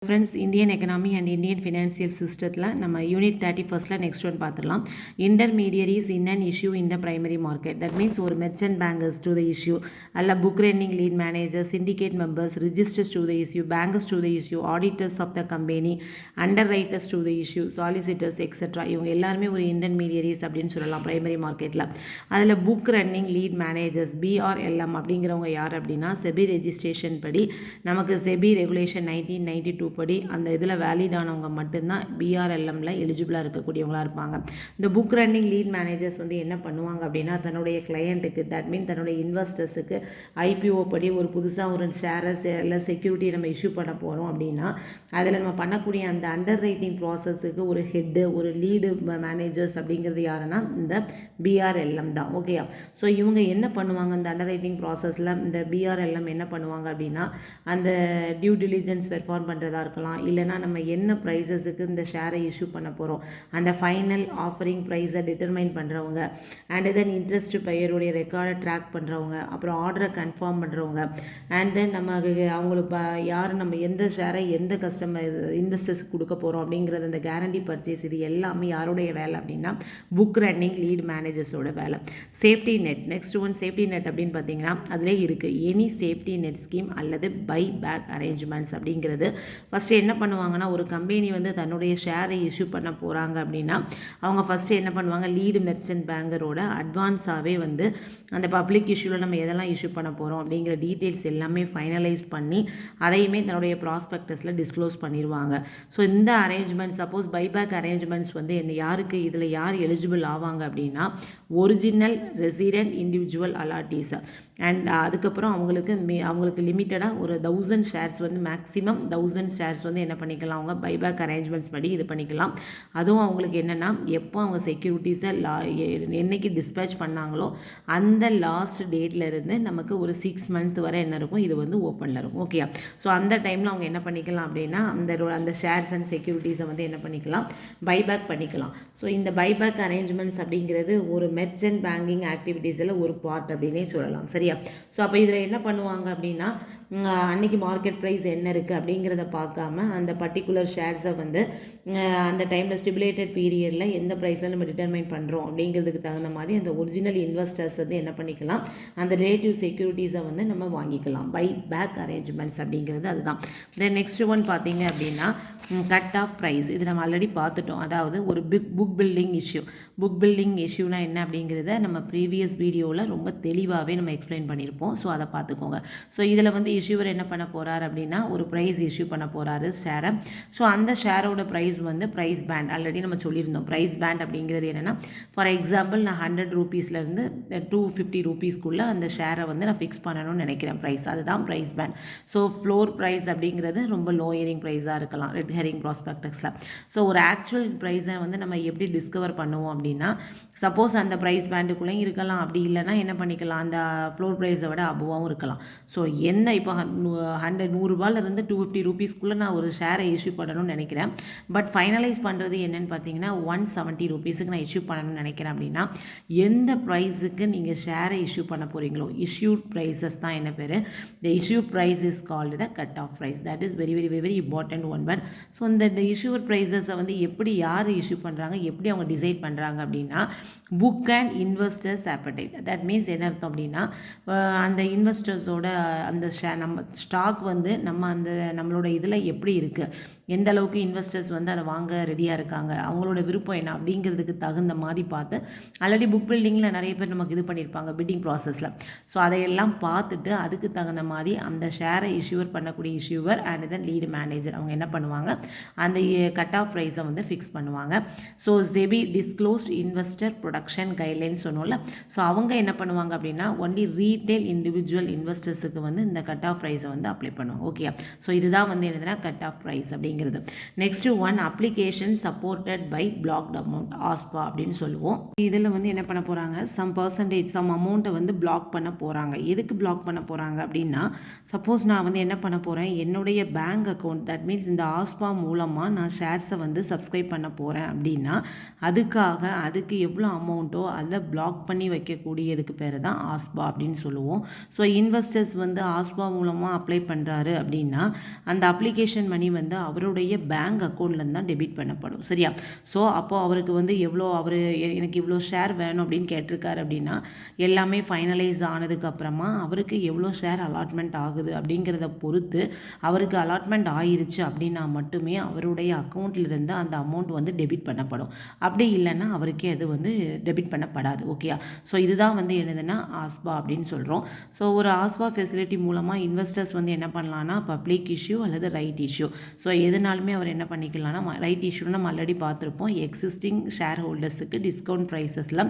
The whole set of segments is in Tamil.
Friends, Indian economy and Indian financial system நம்ம யூனிட் 31ல next one பார்த்துடலாம். Intermediaries in an issue in the primary market. That means ஒரு merchant bankers to the issue, அல்ல book running lead managers, syndicate members, registers to the issue, bankers to the issue, auditors of the company, underwriters to the issue, solicitors etc. இவங்க எல்லாருமே ஒரு intermediaries அப்படின்னு சொல்லலாம் primary marketல. அதில் book running lead managers BRLM அப்படிங்கிறவங்க யார் அப்படின்னா SEBI registration படி நமக்கு SEBI regulation 1992 படி அந்த இதில் வேலிட் ஆனவங்க மட்டும்தான் பிஆர்எல்எம்ல எலிஜிபிளாக இருக்கக்கூடியவங்களாக இருப்பாங்க. இந்த புக் ரன்னிங் லீட் மேனேஜர்ஸ் வந்து என்ன பண்ணுவாங்க அப்படின்னா தன்னுடைய கிளையண்ட்டுக்கு தட் மீன் தன்னுடைய இன்வெஸ்டர்ஸுக்கு ஐபிஓ படி ஒரு புதுசாக ஒரு ஷேரஸ் இல்லை செக்யூரிட்டி நம்ம இஷ்யூ பண்ண போகிறோம் அப்படின்னா அதில் நம்ம பண்ணக்கூடிய அந்த அண்டர் ரைட்டிங் ப்ராசஸுக்கு ஒரு ஹெட்டு ஒரு லீடு மேனேஜர்ஸ் அப்படிங்கிறது யாருன்னா இந்த பிஆர்எல்எம் தான். ஓகேயா? ஸோ இவங்க என்ன பண்ணுவாங்க இந்த அண்டர் ரைட்டிங் ப்ராசஸில் இந்த பிஆர்எல்எம் என்ன பண்ணுவாங்க அப்படின்னா அந்த டியூ டிலிஜென்ஸ் பெர்ஃபார்ம் பண்ணுறதா இருக்கலாம், இல்லைனா நம்ம என்ன ப்ரைஸஸுக்கு இந்த ஷேரை இஷ்யூ பண்ண போகிறோம் அந்த ஃபைனல் ஆஃபரிங் ப்ரைஸை டிட்டர்மைன் பண்ணுறவங்க, அண்ட் தென் இன்ட்ரெஸ்ட் பெயருடைய ரெக்கார்டை ட்ராக் பண்ணுறவங்க, அப்புறம் ஆர்டரை கன்ஃபார்ம் பண்ணுறவங்க, அண்ட் தென் நம்ம அவங்களுக்கு யார் நம்ம எந்த ஷேரை எந்த கஸ்டமர் இன்வெஸ்டர்ஸுக்கு கொடுக்க போகிறோம் அப்படிங்கிறது அந்த கேரண்டி பர்ச்சேஸ் இது எல்லாமே யாருடைய வேலை அப்படின்னா புக் ரன்னிங் லீட் மேனேஜர்ஸோட வேலை. Safety net next one safety net அப்படின்னு பார்த்தீங்கன்னா அதிலே இருக்குது எனி சேஃப்டி நெட் ஸ்கீம் அல்லது பை பேக் அரேஞ்ச்மெண்ட்ஸ் அப்படிங்கிறது. ஃபஸ்ட்டு என்ன பண்ணுவாங்கன்னா ஒரு கம்பெனி வந்து தன்னுடைய ஷேரை இஷ்யூ பண்ண போகிறாங்க அப்படின்னா அவங்க ஃபஸ்ட்டு என்ன பண்ணுவாங்க லீடு மெர்ச்சன்ட் பேங்கரோட அட்வான்ஸாகவே வந்து அந்த பப்ளிக் இஷ்யூவில் நம்ம எதெல்லாம் இஷ்யூ பண்ண போகிறோம் அப்படிங்கிற டீட்டெயில்ஸ் எல்லாமே ஃபைனலைஸ் பண்ணி அதையுமே தன்னுடைய ப்ராஸ்பெக்டஸில் டிஸ்க்ளோஸ் பண்ணிடுவாங்க. ஸோ இந்த அரேஞ்ச்மெண்ட் சப்போஸ் பைபேக் அரேஞ்ச்மெண்ட்ஸ் வந்து என்ன யாருக்கு இதில் யார் எலிஜிபிள் ஆவாங்க அப்படின்னா ஒரிஜினல் ரெசிடென்ட் இண்டிவிஜுவல் அலாட்டீஸ் அண்ட் அதுக்கப்புறம் அவங்களுக்கு லிமிட்டடாக ஒரு 1000 ஷேர்ஸ் வந்து மேக்ஸிமம் 1000 ஷேர்ஸ் வந்து என்ன பண்ணிக்கலாம் அவங்க பைபேக் அரேஞ்ச்மெண்ட்ஸ் படி இது பண்ணிக்கலாம். அதுவும் அவங்களுக்கு என்னென்னா எப்போ அவங்க செக்யூரிட்டிஸை என்னைக்கு டிஸ்பேச் பண்ணாங்களோ அந்த லாஸ்ட் டேட்டில் இருந்து நமக்கு ஒரு 6 மந்த் வரை என்ன இருக்கும் இது வந்து ஓப்பனில் இருக்கும். ஓகே, ஸோ அந்த டைமில் அவங்க என்ன பண்ணிக்கலாம் அப்படின்னா அந்த ஷேர்ஸ் அண்ட் செக்யூரிட்டிஸை வந்து என்ன பண்ணிக்கலாம் பைபேக் பண்ணிக்கலாம். ஸோ இந்த பைபேக் அரேஞ்ச்மெண்ட்ஸ் அப்படிங்கிறது ஒரு மெர்ச்சன்ட் பேங்கிங் ஆக்டிவிட்டீஸில் ஒரு பார்ட் அப்படின்னே சொல்லலாம். சரியா? ஸோ அப்போ இதில் என்ன பண்ணுவாங்க அப்படின்னா அன்றைக்கி மார்க்கெட் ப்ரைஸ் என்ன இருக்குது அப்படிங்கிறத பார்க்காம அந்த பர்டிகுலர் ஷேர்ஸை வந்து அந்த டைமில் ஸ்டிபுலேட்டட் பீரியடில் எந்த ப்ரைஸில் நம்ம டிட்டர்மைன் பண்ணுறோம் அப்படிங்கிறதுக்கு தகுந்த மாதிரி அந்த ஒரிஜினல் இன்வெஸ்டர்ஸ் வந்து என்ன பண்ணிக்கலாம் அந்த ரிலேட்டிவ் செக்யூரிட்டிஸை வந்து நம்ம வாங்கிக்கலாம். பை பேக் அரேஞ்ச்மெண்ட்ஸ் அப்படிங்கிறது அதுதான். தென் நெக்ஸ்ட் ஒன் பார்த்தீங்க அப்படின்னா கட் ஆஃப் ப்ரைஸ். இது நம்ம ஆல்ரெடி பார்த்துட்டோம். அதாவது ஒரு புக் பில்டிங் இஷ்யூனா என்ன அப்படிங்கிறத நம்ம ப்ரீவியஸ் வீடியோவில் ரொம்ப தெளிவாகவே நம்ம எக்ஸ்பிளைன் பண்ணியிருப்போம். ஸோ அதை பார்த்துக்கோங்க. ஸோ இதில் வந்து இஷ்யூவர் என்ன பண்ண போகிறார் அப்படின்னா ஒரு ப்ரைஸ் இஷ்யூ பண்ண போகிறாரு ஷேரை. ஸோ அந்த ஷேரோட ப்ரைஸ் வந்து ப்ரைஸ் பேண்ட் ஆல்ரெடி நம்ம சொல்லியிருந்தோம். ப்ரைஸ் பேண்ட் அப்படிங்கிறது என்னென்னா ஃபார் எக்ஸாம்பிள் நான் 100 ரூபீஸ்லேருந்து 250 ரூபீஸ்க்குள்ளே அந்த ஷேரை வந்து நான் ஃபிக்ஸ் பண்ணணும்னு நினைக்கிறேன் ப்ரைஸ். அதுதான் price band. So floor price அப்படிங்கிறது ரொம்ப லோயரிங் ப்ரைஸாக இருக்கலாம் ரெட் ஹெரிங் ப்ராஸ்பெக்டஸில். ஸோ ஒரு ஆக்சுவல் ப்ரைஸை வந்து நம்ம எப்படி டிஸ்கவர் பண்ணுவோம் அப்படின்னா சப்போஸ் அந்த ப்ரைஸ் பேண்டுக்குள்ளேயும் இருக்கலாம், அப்படி இல்லைனா என்ன பண்ணிக்கலாம் அந்த ஃப்ளோர் ப்ரைஸை விட அபோவாகவும் இருக்கலாம். ஸோ என்ன இப்போ 100 ரூபாயிலிருந்து 250 ரூபீஸ்க்குள்ளே நான் ஒரு ஷேரை இஷ்யூ பண்ணணும்னு நினைக்கிறேன். பட் ஃபைனலைஸ் பண்ணுறது என்னென்னு பார்த்தீங்கன்னா 170 ரூபீஸுக்கு நான் இஷ்யூ பண்ணணும்னு நினைக்கிறேன் அப்படின்னா எந்த ப்ரைஸுக்கு நீங்கள் ஷேரை இஷ்யூ பண்ண போகிறீங்களோ இஷ்யூட் ப்ரைஸஸ் தான் என்ன பேர் the issue price is called the cut off price. That is very very very important one. But so இந்த இஷ்யூட் ப்ரைஸஸை வந்து எப்படி யார் இஷ்யூ பண்ணுறாங்க எப்படி அவங்க டிசைட் பண்ணுறாங்க அப்படின்னா book and investors appetite. That means என்ன அர்த்தம் அப்படின்னா அந்த இன்வெஸ்டர்ஸோட அந்த நம்ம ஸ்டாக் வந்து நம்மளோட இதில் எப்படி இருக்குது, எந்த அளவுக்கு இன்வெஸ்டர்ஸ் வந்து அதை வாங்க ரெடியாக இருக்காங்க, அவங்களோட விருப்பம் என்ன அப்படிங்கிறதுக்கு தகுந்த மாதிரி பார்த்து ஆல்ரெடி புக் பில்டிங்கில் நிறைய பேர் நமக்கு இது பண்ணியிருப்பாங்க பிட்டிங் ப்ராசஸில். ஸோ அதையெல்லாம் பார்த்துட்டு அதுக்கு தகுந்த மாதிரி அந்த ஷேரை இஷ்யூவர் பண்ணக்கூடிய issuer and then lead manager அவங்க என்ன பண்ணுவாங்க அந்த கட் ஆஃப் ப்ரைஸை வந்து ஃபிக்ஸ் பண்ணுவாங்க. So SEBI disclosed investor production guidelines சொன்னோம்ல. ஸோ அவங்க என்ன பண்ணுவாங்க அப்படின்னா ஒன்லி ரீட்டைல் இண்டிவிஜுவல் இன்வெஸ்டர்ஸுக்கு வந்து இந்த கட் ஆஃப் ப்ரைஸை வந்து அப்ளை பண்ணுவாங்க. ஓகே, ஸோ இதுதான் வந்து என்னதுன்னா கட் ஆஃப் ப்ரைஸ் அப்படிங்கிறது. Next one application supported by blocked amount ASBA அப்படின்னு சொல்லுவோம். இதில் வந்து என்ன பண்ண போகிறாங்க சம் அமௌண்ட்டை வந்து பிளாக் பண்ண போகிறாங்க. எதுக்கு பிளாக் பண்ண போகிறாங்க அப்படின்னா சப்போஸ் நான் வந்து என்ன பண்ண போகிறேன் என்னுடைய பேங்க் அக்கௌண்ட் தட் மீன்ஸ் இந்த ஆஸ்பா ஆஸ்பா மூலமாக நான் ஷேர்ஸை வந்து சப்ஸ்கிரைப் பண்ண போகிறேன் அப்படின்னா அதுக்கு எவ்வளோ அமௌண்ட்டோ அதை பிளாக் பண்ணி வைக்கக்கூடியதுக்கு பேர் தான் ஆஸ்பா அப்படின்னு சொல்லுவோம். ஸோ இன்வெஸ்டர்ஸ் வந்து ஆஸ்பா மூலமாக அப்ளை பண்ணுறாரு அப்படின்னா அந்த அப்ளிகேஷன் மணி வந்து அவருடைய பேங்க் அக்கௌண்ட்லேருந்து தான் டெபிட் பண்ணப்படும். சரியா? ஸோ அப்போது அவருக்கு வந்து எனக்கு இவ்வளோ ஷேர் வேணும் அப்படின்னு கேட்டிருக்காரு அப்படின்னா எல்லாமே ஃபைனலைஸ் ஆனதுக்கப்புறமா அவருக்கு எவ்வளோ ஷேர் அலாட்மெண்ட் ஆகுது அப்படிங்கிறத பொறுத்து அவருக்கு அலாட்மெண்ட் ஆயிருச்சு அப்படின்னா மட்டுமே அவருடைய அக்கௌண்ட்லேருந்து அந்த அமௌண்ட் வந்து டெபிட் பண்ணப்படும். அப்படி இல்லைன்னா அவருக்கே அது வந்து டெபிட் பண்ணப்படாது. ஓகேயா? ஸோ இதுதான் வந்து என்னதுன்னா ஆஸ்பா அப்படின்னு சொல்கிறோம். ஸோ ஒரு ஆஸ்பா ஃபெசிலிட்டி மூலமாக இன்வெஸ்டர்ஸ் வந்து என்ன பண்ணலான்னா பப்ளிக் இஷ்யூ அல்லது ரைட் இஷ்யூ. ஸோ எதுனாலுமே அவர் என்ன பண்ணிக்கலாம்னா ரைட் இஷ்யூன்னு நம்ம ஆல்ரெடி பார்த்துருப்போம். எக்ஸிஸ்டிங் ஷேர் ஹோல்டர்ஸுக்கு டிஸ்கவுண்ட் ப்ரைஸஸில்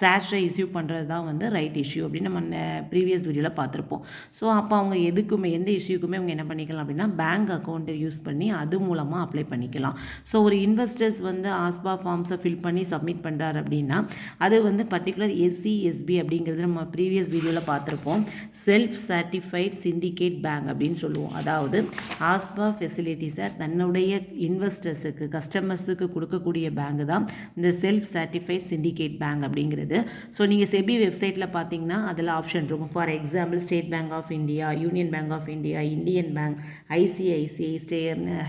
ஷேர்ஸை இஷ்யூ பண்ணுறது தான் வந்து ரைட் இஷ்யூ அப்படின்னு நம்ம ப்ரீவியஸ் வீடியோவில் பார்த்துருப்போம். ஸோ அப்போ அவங்க எந்த இஷ்யூக்குமே அவங்க என்ன பண்ணிக்கலாம் அப்படின்னா பேங்க் அக்கௌண்ட்டை யூஸ் பண்ணி அது மூலமாக அப்ளை பண்ணிக்கலாம். ஸோ ஒரு இன்வெஸ்டர்ஸ் வந்து ஆஸ்பா ஃபார்ம்ஸை ஃபில் பண்ணி சப்மிட் பண்ணுறாரு அப்படின்னா அது வந்து பர்டிகுலர் எஸ்சிஎஸ்பி அப்படிங்கிறது நம்ம ப்ரீவியஸ் வீடியோவில் பார்த்துருப்போம். செல்ஃப் சர்டிஃபைட் சிண்டிகேட் பேங்க் அப்படின்னு சொல்லுவோம். அதாவது ஆஸ்பா ஃபெசிலிட்டிஸை தன்னுடைய இன்வெஸ்டர்ஸுக்கு கஸ்டமர்ஸுக்கு கொடுக்கக்கூடிய பேங்க் தான் இந்த செல்ஃப் சர்டிஃபைட் சிண்டிகேட் பேங்க் அப்படிங்கிறது. ஸோ நீங்கள் செபி வெப்சைட்டில் பார்த்தீங்கன்னா அதில் ஆப்ஷன் இருக்கும். For example State Bank of India, Union Bank of India, Indian Bank, ICICI,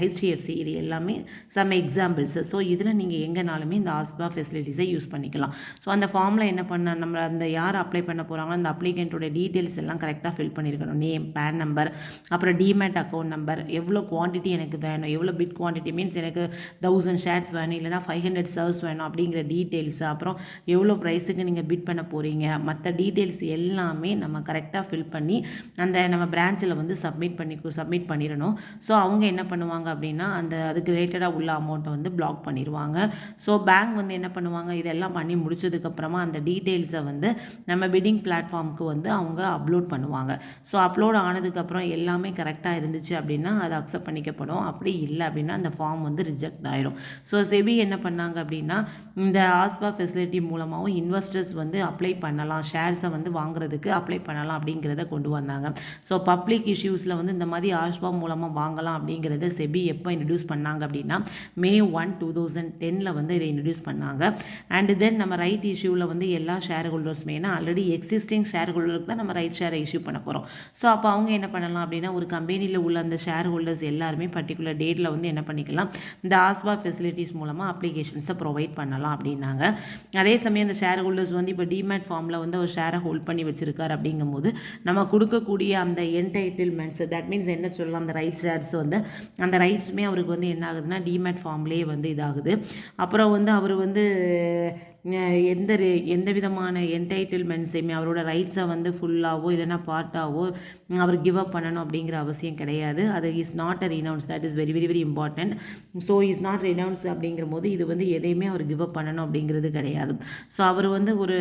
HDFC, இது எல்லாமே சம் எக்ஸாம்பிள்ஸ். ஸோ இதில் நீங்கள் எங்கேனாலுமே இந்த ஆஸ்பா ஃபெசிலிட்டிஸை யூஸ் பண்ணிக்கலாம். ஸோ அந்த ஃபார்மில் என்ன நம்ம அந்த யார் அப்ளை பண்ண போகிறாங்களோ அந்த அப்ளிகண்ட்டோட டீட்டெயில்ஸ் எல்லாம் கரெக்டாக ஃபில் பண்ணியிருக்கணும். நேம், பேன் நம்பர், அப்புறம் டிமேட் அக்கௌண்ட் நம்பர், எவ்வளோ குவான்டிட்டி எனக்கு வேணும், எவ்வளோ பிட் குவான்டிட்டி மீன்ஸ் எனக்கு 1000 ஷேர்ஸ் வேணும் இல்லைனா 500 சர்வ்ஸ் வேணும் அப்படிங்கிற டீட்டெயில்ஸ், அப்புறம் எவ்வளோ ப்ரைஸுக்கு நீங்கள் பிட் பண்ண போகிறீங்க, மற்ற டீட்டெயில்ஸ் எல்லாமே நம்ம கரெக்டாக ஃபில் பண்ணி அந்த நம்ம பிரான்ச்சில் வந்து சப்மிட் பண்ணிடணும். ஸோ அவங்க என்ன பண்ணுவாங்க அப்படின்னா அதுக்கு ரிலேட்டடாக உள்ள அமௌண்ட்டை வந்து பிளாக் பண்ணிடுவாங்க. ஸோ பேங்க் வந்து என்ன பண்ணுவாங்க, இதெல்லாம் பண்ணி முடிச்சதுக்கப்புறமா அந்த டீட்டெயில்ஸை வந்து நம்ம பிட்டிங் பிளாட்ஃபார்முக்கு வந்து அவங்க அப்லோட் பண்ணுவாங்க. ஸோ அப்லோட் ஆனதுக்கப்புறம் எல்லாமே கரெக்டாக இருந்துச்சு அப்படின்னா அது அக்செப்ட் பண்ணிக்கப்படும். அப்படி இல்லை அப்படின்னா அந்த ஃபார்ம் வந்து ரிஜெக்ட் ஆயிரும். ஸோ செபி என்ன பண்ணாங்க அப்படின்னா இந்த ஆஸ்பா ஃபெசிலிட்டி மூலமாகவும் இன்வெஸ்டர்ஸ் வந்து அப்ளை பண்ணலாம், ஷேர்ஸை வந்து வாங்குறதுக்கு அப்ளை பண்ணலாம் அப்படிங்கிறத கொண்டு வந்தாங்க. ஸோ பப்ளிக் இஷ்யூஸில் வந்து இந்த மாதிரி ஆஸ்பா மூலமாக வாங்கலாம் அப்படிங்கிறத செபி எப்போ இன்ட்ரடியூஸ் பண்ணாங்க அப்படின்னா May 1, 2010 வந்து இதை இன்ட்ரடியூஸ் பண்ணாங்க. அண்ட் தென் நம்ம ரைட் இஷ்யூவில் வந்து எல்லா ஷேர் ஹோல்டர்ஸுமே ஆல்ரெடி எக்ஸிஸ்டிங் ஷேர் ஹோல்டருக்கு தான் நம்ம ரைட் ஷேரை இஷ்யூ பண்ண போகிறோம். ஸோ அப்போ அவங்க என்ன பண்ணலாம் அப்படின்னா ஒரு கம்பெனியில் உள்ள அந்த ஷேர் ஹோல்டர்ஸ் எல்லாருமே பர்டிகுலர் டேட்டில் வந்து என்ன பண்ணிக்கலாம், இந்த ஆஸ்பா ஃபெசிலிட்டிஸ் மூலமாக அப்ளிகேஷன்ஸை ப்ரொவைட் பண்ணலாம் அப்படின்னாங்க. அதே சமயம் அந்த ஷேர் ஹோல்டர்ஸ் வந்து இப்போ டிமேட் ஃபார்மில் வந்து ஒரு ஷேரை ஹோல்ட் பண்ணி வச்சிருக்காரு அப்படிங்கும்போது நம்ம கொடுக்கக்கூடிய அந்த என்டைட்டில்மெண்ட்ஸ், தட் மீன்ஸ் என்ன சொல்லலாம், அந்த ரைட் ஷேர்ஸ் வந்து அந்த ரைட்ஸுமே அவருக்கு வந்து என்ன ஆகுதுன்னா டிமேட் ஃபார்ம்லேயே வந்து இதாகுது. அப்புறம் வந்து அவர் வந்து எந்த விதமான என்டைட்டில்மெண்ட்ஸையுமே அவரோட ரைட்ஸை வந்து ஃபுல்லாகவோ இல்லைனா பார்ட்டாகவோ அவர் கிவ் அப் பண்ணணும் அப்படிங்கிற அவசியம் கிடையாது. அது is not a renounce, that is very very very important. So is not renounce அப்படிங்கிற போது இது வந்து எதையுமே அவர் கிவ் அப் பண்ணணும் அப்படிங்கிறது கிடையாது. ஸோ அவர் வந்து ஒரு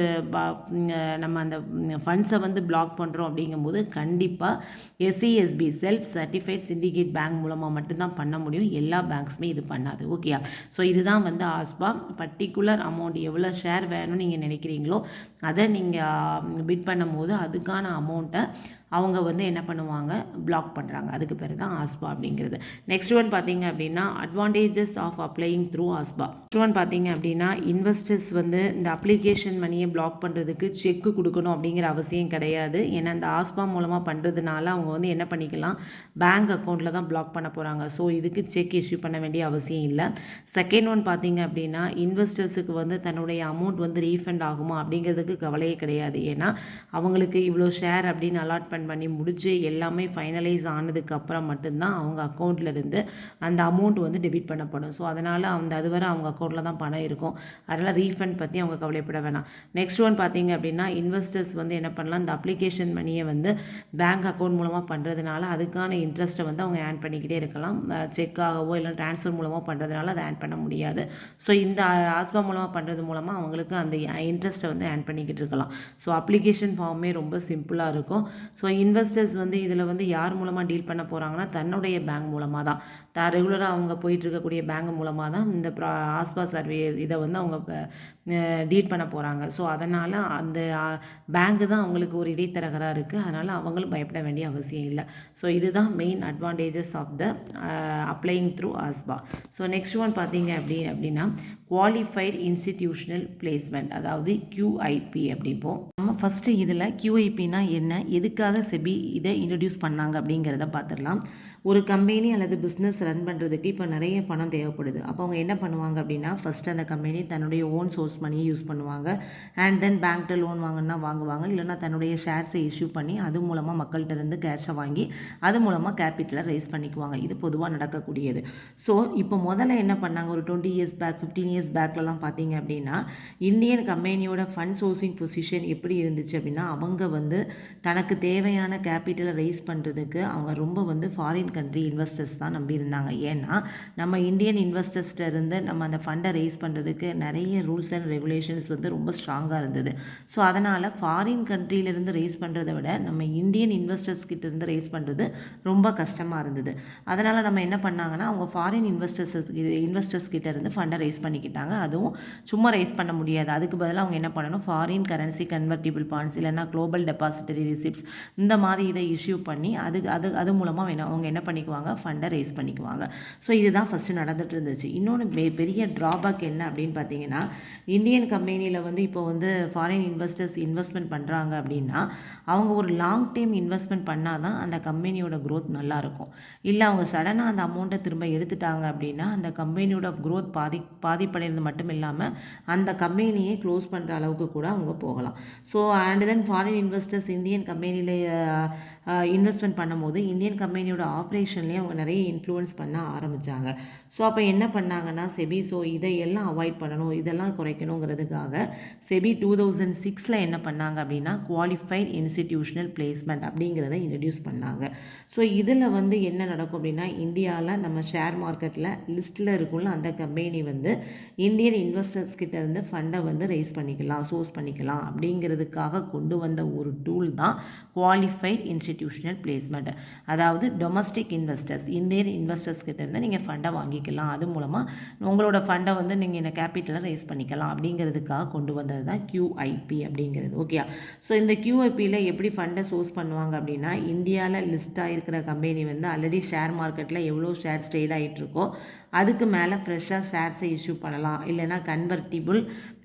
நம்ம அந்த ஃபண்ட்ஸை வந்து பிளாக் பண்ணுறோம் அப்படிங்கும்போது கண்டிப்பாக எஸ்சிஎஸ்பி செல்ஃப் சர்டிஃபைட் சிண்டிகேட் பேங்க் மூலமாக மட்டும்தான் பண்ண முடியும். எல்லா பேங்க்ஸுமே இது பண்ணாது. ஓகேயா? ஸோ இதுதான் வந்து ஆஸ்பா. பர்டிகுலர் அமௌண்ட் எவ்வளோ ஷேர் வேணும்னு நீங்கள் நினைக்கிறீங்களோ அதை நீங்கள் பிட் பண்ணும்போது அதுக்கான அமௌண்ட்டை அவங்க வந்து என்ன பண்ணுவாங்க, பிளாக் பண்ணுறாங்க. அதுக்கு பேர் தான் ஆஸ்பா அப்படிங்கிறது. நெக்ஸ்ட் ஒன் பார்த்தீங்க அப்படின்னா advantages of applying through ASBA. Next one பார்த்தீங்க அப்படின்னா இன்வெஸ்டர்ஸ் வந்து இந்த அப்ளிகேஷன் மணியை பிளாக் பண்ணுறதுக்கு செக்கு கொடுக்கணும் அப்படிங்கிற அவசியம் கிடையாது. ஏன்னா இந்த ஆஸ்பா மூலமாக பண்ணுறதுனால அவங்க வந்து என்ன பண்ணிக்கலாம், பேங்க் அக்கௌண்ட்டில் தான் பிளாக் பண்ண போகிறாங்க. ஸோ இதுக்கு செக் இஷ்யூ பண்ண வேண்டிய அவசியம் இல்லை. செகண்ட் ஒன் பார்த்தீங்க அப்படின்னா இன்வெஸ்டர்ஸுக்கு வந்து தன்னுடைய அமௌண்ட் வந்து ரீஃபண்ட் ஆகுமா அப்படிங்கிறதுக்கு கவலையே கிடையாது. ஏன்னா அவங்களுக்கு இவ்வளோ ஷேர் அப்படின்னு அலாட் பண்ணி முடிச்சு எல்லாமே ஃபைனலைஸ் ஆனதுக்கு அப்புறம் மட்டும்தான் அவங்க அக்கௌண்ட்ல இருந்து அந்த அமௌண்ட் வந்து டெபிட் பண்ணப்படும். ஸோ அதனால் அதுவரை அவங்க அக்கௌண்ட்டில் தான் பணம் இருக்கும். அதனால் ரீஃபண்ட் பற்றி அவங்க கவலைப்பட வேணாம். நெக்ஸ்ட் ஒன் பார்த்தீங்க அப்படின்னா இன்வெஸ்டர்ஸ் வந்து என்ன பண்ணலாம், இந்த அப்ளிகேஷன் மணியை வந்து பேங்க் அக்கௌண்ட் மூலமாக பண்ணுறதுனால அதுக்கான இன்ட்ரெஸ்ட்டை வந்து அவங்க ஆட் பண்ணிக்கிட்டே இருக்கலாம். செக்காகவோ இல்லை ட்ரான்ஸ்ஃபர் மூலமாக பண்ணுறதுனால அதை ஆட் பண்ண முடியாது. ஸோ இந்த ஆஸ்பா மூலமாக பண்ணுறது மூலமாக அவங்களுக்கு அந்த இன்ட்ரெஸ்ட்டை வந்து ஆட் பண்ணிக்கிட்டு இருக்கலாம். ஸோ அப்ளிகேஷன் ஃபார்மே ரொம்ப சிம்பிளாக இருக்கும். ஸோ இன்வெஸ்டர்ஸ் வந்து இதில் வந்து யார் மூலமாக டீல் பண்ண போகிறாங்கன்னா தன்னுடைய பேங்க் மூலமாக தான் ரெகுலராக அவங்க போயிட்டு இருக்கக்கூடிய பேங்க் மூலமாக தான் இந்த ஆஸ்பா சர்வே இதை வந்து அவங்க டீல் பண்ண போகிறாங்க. ஸோ அதனால் அந்த பேங்க்கு தான் அவங்களுக்கு ஒரு இடைத்தரகராக இருக்குது. அதனால் அவங்களும் பயப்பட வேண்டிய அவசியம் இல்லை. ஸோ இதுதான் main advantages of the applying through ASBA. So next one பார்த்தீங்க அப்படின்னா குவாலிஃபைட் இன்ஸ்டிடியூஷனல் பிளேஸ்மெண்ட், அதாவது QIP அப்படிப்போம். நம்ம ஃபஸ்ட்டு இதில் QIPனா என்ன, எதுக்காக செபி இதை இன்ட்ரடியூஸ் பண்ணாங்க அப்படிங்கிறத பார்த்துடலாம். ஒரு கம்பெனி அல்லது பிஸ்னஸ் ரன் பண்ணுறதுக்கு இப்போ நிறைய பணம் தேவைப்படுது. அப்போ அவங்க என்ன பண்ணுவாங்க அப்படின்னா, ஃபஸ்ட்டு அந்த கம்பெனி தன்னுடைய ஓன் சோர்ஸ் மணியை யூஸ் பண்ணுவாங்க. அண்ட் தென் பேங்க்கிட்ட லோன் வாங்கினா வாங்குவாங்க, இல்லைனா தன்னுடைய ஷேர்ஸை இஷ்யூ பண்ணி அது மூலமாக மக்கள்கிட்ட இருந்து கேஷை வாங்கி அது மூலமாக கேபிட்டலை ரைஸ் பண்ணிக்குவாங்க. இது பொதுவாக நடக்கக்கூடியது. ஸோ இப்போ முதல்ல என்ன பண்ணாங்க, ஒரு 20 இயர்ஸ் பேக் 15 இயர்ஸ் பேக்லலாம் பார்த்தீங்க அப்படின்னா இந்தியன் கம்பெனியோட ஃபண்ட் சோர்சிங் பொசிஷன் எப்படி இருந்துச்சு அப்படின்னா, அவங்க வந்து தனக்கு தேவையான கேபிட்டலை ரைஸ் பண்ணுறதுக்கு அவங்க ரொம்ப வந்து ஃபாரின் கண்ட்ரி இன்வெஸ்டர்ஸ் தான் நம்பியிருந்தாங்க. ஏன்னா நம்ம இந்தியன் இன்வெஸ்டர்ஸ்கிட்ட இருந்து நம்ம அந்த ஃபண்டை ரைஸ் பண்ணுறதுக்கு நிறைய ரூல்ஸ் அண்ட் ரெகுலேஷன்ஸ் வந்து ரொம்ப ஸ்ட்ராங்காக இருந்தது. ஸோ அதனால் ஃபாரின் கண்ட்ரியிலேருந்து ரைஸ் பண்ணுறதை விட நம்ம இந்தியன் இன்வெஸ்டர்ஸ் கிட்ட இருந்து ரைஸ் பண்ணுறது ரொம்ப கஷ்டமாக இருந்தது. அதனால் நம்ம என்ன பண்ணாங்கன்னா, அவங்க ஃபாரின் இன்வெஸ்டர்ஸ் கிட்ட இருந்து ஃபண்டை ரைஸ் பண்ணிக்கிட்டாங்க. அதுவும் சும்மா ரைஸ் பண்ண முடியாது. அதுக்கு பதிலாக அவங்க என்ன பண்ணணும், ஃபாரின் கரன்சி கன்வெர்ட்டிபிள் பாண்ட்ஸ் இல்லைனா குளோபல் டெபாசிட்டரி ரிசிப்ட்ஸ் இந்த மாதிரி இதை இஷ்யூ பண்ணி அது மூலமாக அவங்க என்ன பண்ணிக்குவாங்க, ஃபண்டை ரைஸ் பண்ணிக்குவாங்க. ஸோ இதுதான் ஃபஸ்ட்டு நடந்துட்டு இருந்துச்சு. இன்னொன்று பெரிய ட்ராபேக் என்ன அப்படின்னு பார்த்தீங்கன்னா, இந்தியன் கம்பெனியில் வந்து இப்போ வந்து ஃபாரின் இன்வெஸ்டர்ஸ் இன்வெஸ்ட்மெண்ட் பண்ணுறாங்க அப்படின்னா அவங்க ஒரு லாங் டைம் இன்வெஸ்ட்மெண்ட் பண்ணால் தான் அந்த கம்பெனியோட க்ரோத் நல்லாயிருக்கும். இல்லை அவங்க சடனாக அந்த அமௌண்ட்டை திரும்ப எடுத்துட்டாங்க அப்படின்னா அந்த கம்பெனியோட க்ரோத் பாதிப்படைகிறது மட்டும் இல்லாமல் அந்த கம்பெனியை க்ளோஸ் பண்ணுற அளவுக்கு கூட அவங்க போகலாம். So and then foreign investors Indian கம்பெனியில் இன்வெஸ்ட்மெண்ட் பண்ணும்போது இந்தியன் கம்பெனியோட ஆப்ரேஷன்லேயே அவங்க நிறைய இன்ஃப்ளூயன்ஸ் பண்ண ஆரம்பித்தாங்க. ஸோ அப்போ என்ன பண்ணாங்கன்னா செபி, ஸோ இதையெல்லாம் அவாய்ட் பண்ணணும், இதெல்லாம் குறைக்கணுங்கிறதுக்காக செபி 2006 என்ன பண்ணாங்க அப்படின்னா குவாலிஃபைட் இன்ஸ்டிடியூஷனல் பிளேஸ்மெண்ட் அப்படிங்கிறத இன்ட்ரடியூஸ் பண்ணாங்க. ஸோ இதில் வந்து என்ன நடக்கும் அப்படின்னா, இந்தியாவில் நம்ம ஷேர் மார்க்கெட்டில் லிஸ்ட்டில் இருக்குள்ள அந்த கம்பெனி வந்து இந்தியன் இன்வெஸ்டர்ஸ் கிட்ட இருந்து ஃபண்டை வந்து ரைஸ் பண்ணிக்கலாம், சோர்ஸ் பண்ணிக்கலாம் அப்படிங்கிறதுக்காக கொண்டு வந்த ஒரு டூல் தான் குவாலிஃபைட் இன்ஸ்டிடியூஷனல் பிளேஸ்மெண்ட். அதாவது டொமஸ்டிக் இன்வெஸ்டர்ஸ் இந்தியன் இன்வெஸ்டர்ஸ் கிட்ட இருந்து நீங்கள் ஃபண்டை வாங்கிக்கலாம், அது மூலமாக உங்களோட ஃபண்டை வந்து நீங்கள் இந்த கேபிட்டலை ரைஸ் பண்ணிக்கலாம் அப்படிங்கிறதுக்காக கொண்டு வந்தது தான் QIP அப்படிங்கிறது. ஓகே, ஸோ இந்த QIPயில் எப்படி ஃபண்டை சோர்ஸ் பண்ணுவாங்க அப்படின்னா, இந்தியாவில் லிஸ்ட்டாக இருக்கிற கம்பெனி வந்து ஆல்ரெடி ஷேர் மார்க்கெட்டில் எவ்வளோ ஷேர்ஸ் ட்ரேட் ஆகிட்டு இருக்கோ அதுக்கு மேலே ஃப்ரெஷ்ஷாக ஷேர்ஸை இஷ்யூ பண்ணலாம். இல்லைனா கன்வெர்ட்டிபிள்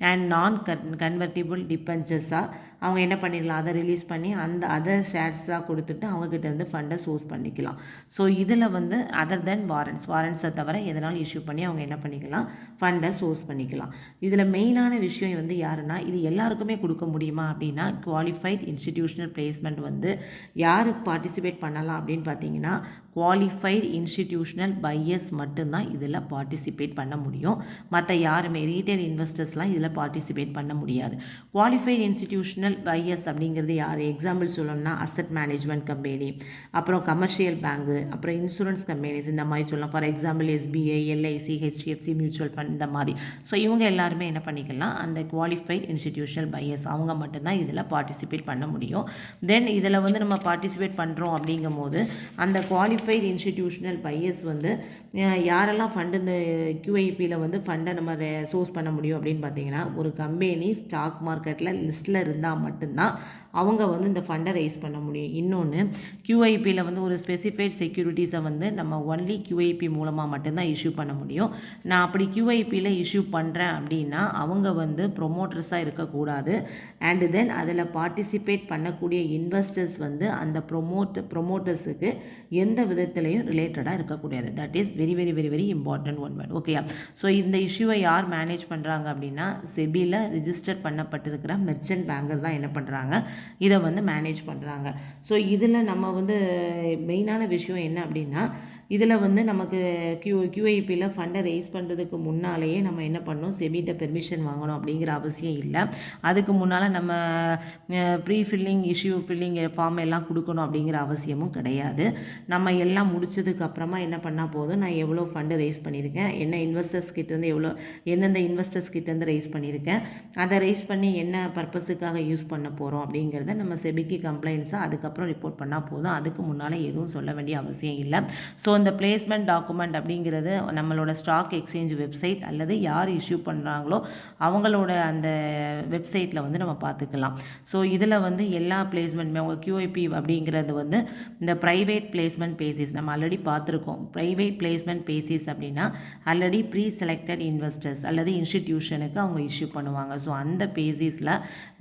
அண்ட் நான் கன்வெர்ட்டிபிள் டிபென்ச்சர்ஸாக அவங்க என்ன பண்ணிடலாம், அதை ரிலீஸ் பண்ணி அந்த அதர் ஷேர்ஸாக கொடுத்துட்டு அவங்கக்கிட்ட இருந்து ஃபண்டை சோர்ஸ் பண்ணிக்கலாம். ஸோ இதில் வந்து அதர் தென் வாரண்ட்ஸை தவிர எதனாலும் இஷ்யூ பண்ணி அவங்க என்ன பண்ணிக்கலாம், ஃபண்டை சோர்ஸ் பண்ணிக்கலாம். இதில் மெயினான விஷயம் வந்து யாருன்னா, இது எல்லாருக்குமே கொடுக்க முடியுமா அப்படின்னா, குவாலிஃபைட் இன்ஸ்டிடியூஷனல் பிளேஸ்மெண்ட் வந்து யார் பார்ட்டிசிபேட் பண்ணலாம் அப்படின்னு பார்த்தீங்கன்னா, குவாலிஃபைட் இன்ஸ்டிடியூஷனல் பையர்ஸ் மட்டும்தான் இதில் பார்ட்டிசிபேட் பண்ண முடியும். மற்ற யாருமே ரீட்டைல் இன்வெஸ்டர்ஸ்லாம் இதில் பார்ட்டிசிபேட் பண்ண முடியாது. குவாலிஃபைட் இன்ஸ்டிடியூஷனல் பையர்ஸ் அப்படிங்கிறது யார், எக்ஸாம்பிள் சொல்லணும்னா அசட் மேனேஜ்மெண்ட் கம்பெனி, அப்புறம் கமர்ஷியல் பேங்கு, அப்புறம் இன்சூரன்ஸ் கம்பெனிஸ் இந்த மாதிரி சொல்லலாம். For example SBI, LIC, HDFC mutual fund இந்த மாதிரி. ஸோ இவங்க எல்லாருமே என்ன பண்ணிக்கலாம், அந்த குவாலிஃபைட் இன்ஸ்டிடியூஷனல் பையர்ஸ் அவங்க மட்டும்தான் இதில் பார்ட்டிசிபேட் பண்ண முடியும். தென் இதில் வந்து நம்ம பார்ட்டிசிபேட் பண்ணுறோம் அப்படிங்கும் போது அந்த குவாலிஃபைட் இன்ஸ்டிடியூஷனல் பையர்ஸ் வந்து யாரெல்லாம் ஃபண்டு இந்த QIPயில் வந்து ஃபண்டை நம்ம சோர்ஸ் பண்ண முடியும் அப்படின்னு பார்த்தீங்கன்னா, ஒரு கம்பெனி ஸ்டாக் மார்க்கெட்டில் லிஸ்ட்டில் இருந்தால் மட்டும்தான் அவங்க வந்து இந்த ஃபண்டை ரைஸ் பண்ண முடியும். இன்னொன்று QIPயில் வந்து ஒரு ஸ்பெசிஃபைட் செக்யூரிட்டிஸை வந்து நம்ம ஒன்லி QIP மூலமாக மட்டும்தான் இஷ்யூ பண்ண முடியும். நான் அப்படி QIPயில் இஷ்யூ பண்ணுறேன் அப்படின்னா அவங்க வந்து ப்ரொமோட்டர்ஸாக இருக்கக்கூடாது. அண்டு தென் அதில் பார்ட்டிசிபேட் பண்ணக்கூடிய இன்வெஸ்டர்ஸ் வந்து அந்த ப்ரொமோட்டர்ஸுக்கு எந்த விதத்திலையும் ரிலேட்டடாக இருக்கக்கூடாது. That is very very very very important one word. Okay, so இந்த இஷ்யூவை யார் மேனேஜ் பண்ணுறாங்க அப்படின்னா, செபியில் ரிஜிஸ்டர் பண்ணப்பட்டிருக்கிற மெர்ச்சன்ட் பேங்கர் தான் என்ன பண்ணுறாங்க, இதை வந்து மேனேஜ் பண்ணுறாங்க. ஸோ இதில் நம்ம வந்து மெயினான விஷயம் என்ன அப்படின்னா, இதில் வந்து நமக்கு QIPயில் ஃபண்டை ரைஸ் பண்ணுறதுக்கு முன்னாலேயே நம்ம என்ன பண்ணணும், செபிட்ட பெர்மிஷன் வாங்கணும் அப்படிங்கிற அவசியம் இல்லை. அதுக்கு முன்னால் நம்ம pre filling issue filling form எல்லாம் கொடுக்கணும் அப்படிங்கிற அவசியமும் கிடையாது. நம்ம எல்லாம் முடிச்சதுக்கு அப்புறமா என்ன பண்ணால் போதும், நான் எவ்வளோ ஃபண்டு ரைஸ் பண்ணியிருக்கேன், என்ன இன்வெஸ்டர்ஸ் கிட்டேருந்து எந்தெந்த இன்வெஸ்டர்ஸ் கிட்டேருந்து ரைஸ் பண்ணியிருக்கேன், அதை ரைஸ் பண்ணி என்ன பர்பஸுக்காக யூஸ் பண்ண போகிறோம் அப்படிங்கிறத நம்ம செபிக்கு கம்ப்ளைண்ட்ஸாக அதுக்கப்புறம் ரிப்போர்ட் பண்ணால் போதும். அதுக்கு முன்னால் எதுவும் சொல்ல வேண்டிய அவசியம் இல்லை. ஸோ இந்த பிளேஸ்மெண்ட் டாக்குமெண்ட் அப்படிங்கிறது நம்மளோட ஸ்டாக் எக்ஸ்சேஞ்ச் வெப்சைட் அல்லது யார் இஷ்யூ பண்ணுறாங்களோ அவங்களோட அந்த வெப்சைட்டில் வந்து நம்ம பார்த்துக்கலாம். ஸோ இதில் வந்து எல்லா பிளேஸ்மெண்ட்டுமே உங்கள் QIP அப்படிங்கிறது வந்து இந்த ப்ரைவேட் பிளேஸ்மெண்ட் பேசிஸ் நம்ம ஆல்ரெடி பார்த்துருக்கோம். ப்ரைவேட் பிளேஸ்மெண்ட் பேசிஸ் அப்படின்னா ஆல்ரெடி ப்ரீ செலக்டட் இன்வெஸ்டர்ஸ் அல்லது இன்ஸ்டிடியூஷனுக்கு அவங்க இஷ்யூ பண்ணுவாங்க. ஸோ அந்த பேசிஸில்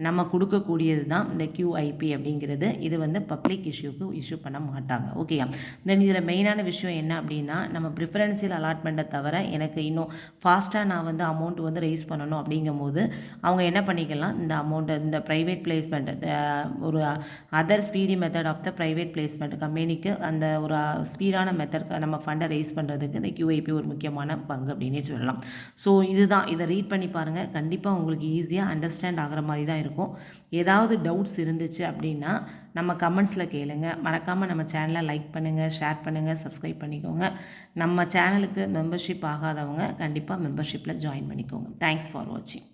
நம்ம கொடுக்கக்கூடியது தான் இந்த QIP அப்படிங்கிறது. இது வந்து பப்ளிக் இஷ்யூ பண்ண மாட்டாங்க. ஓகேயா? தென் இதில் மெயினான விஷயம் என்ன அப்படின்னா, நம்ம ப்ரிஃபரன்ஷியல் அலாட்மெண்ட்டை தவிர எனக்கு இன்னும் ஃபாஸ்ட்டாக நான் வந்து அமௌண்ட் வந்து ரைஸ் பண்ணணும் அப்படிங்கும்போது அவங்க என்ன பண்ணிக்கலாம், இந்த அமௌண்ட்டை இந்த ப்ரைவேட் பிளேஸ்மெண்ட் ஒரு other speedy method of the private placement கம்பெனிக்கு அந்த ஒரு ஸ்பீடான மெத்தட் நம்ம ஃபண்டை ரைஸ் பண்ணுறதுக்கு இந்த QIP ஒரு முக்கியமான பங்கு அப்படின்னே சொல்லலாம். ஸோ இதுதான், இதை ரீட் பண்ணி பாருங்கள். கண்டிப்பாக உங்களுக்கு ஈஸியாக அண்டர்ஸ்டாண்ட் ஆகிற மாதிரி தான் இருக்கும். ஏதாவது டவுட்ஸ் இருந்துச்சு அப்படின்னா நம்ம கமெண்ட்ஸில் கேளுங்க. மறக்காமல் நம்ம சேனலை லைக் பண்ணுங்கள், ஷேர் பண்ணுங்கள், சப்ஸ்கிரைப் பண்ணிக்கோங்க. நம்ம சேனலுக்கு மெம்பர்ஷிப் ஆகாதவங்க கண்டிப்பாக மெம்பர்ஷிப்பில் ஜாயின் பண்ணிக்கோங்க. தேங்க்ஸ் ஃபார் வாட்சிங்.